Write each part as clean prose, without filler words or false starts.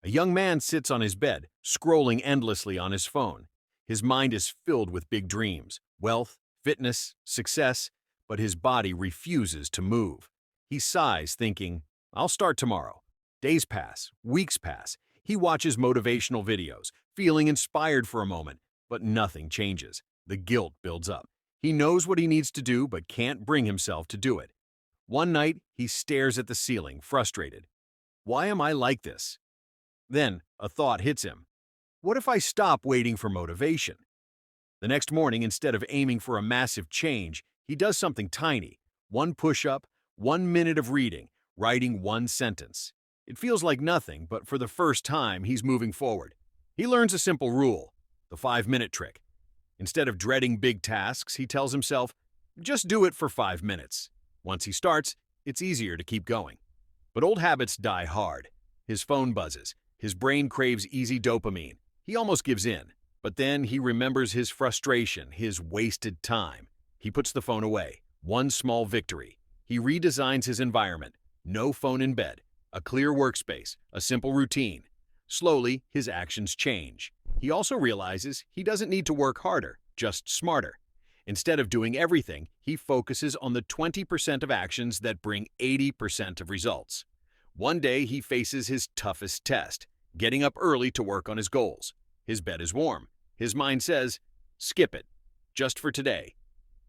A young man sits on his bed, scrolling endlessly on his phone. His mind is filled with big dreams, wealth, fitness, success, but his body refuses to move. He sighs, thinking, I'll start tomorrow. Days pass, weeks pass. He watches motivational videos, feeling inspired for a moment, but nothing changes. The guilt builds up. He knows what he needs to do, but can't bring himself to do it. One night, he stares at the ceiling, frustrated. Why am I like this? Then, a thought hits him. What if I stop waiting for motivation? The next morning, instead of aiming for a massive change, he does something tiny. One push-up, 1 minute of reading, writing one sentence. It feels like nothing, but for the first time, he's moving forward. He learns a simple rule, the 5-minute trick. Instead of dreading big tasks, he tells himself, just do it for 5 minutes. Once he starts, it's easier to keep going. But old habits die hard. His phone buzzes. His brain craves easy dopamine. He almost gives in. But then he remembers his frustration, his wasted time. He puts the phone away. One small victory. He redesigns his environment. No phone in bed. A clear workspace. A simple routine. Slowly, his actions change. He also realizes he doesn't need to work harder, just smarter. Instead of doing everything, he focuses on the 20% of actions that bring 80% of results. One day, he faces his toughest test, getting up early to work on his goals. His bed is warm. His mind says, skip it, just for today.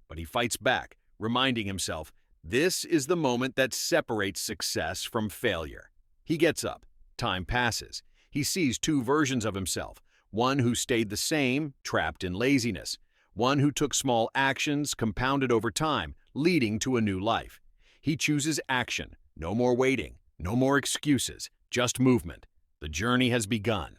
But he fights back, reminding himself, this is the moment that separates success from failure. He gets up. Time passes. He sees two versions of himself, one who stayed the same, trapped in laziness, one who took small actions compounded over time, leading to a new life. He chooses action, no more waiting, no more excuses, just movement. The journey has begun.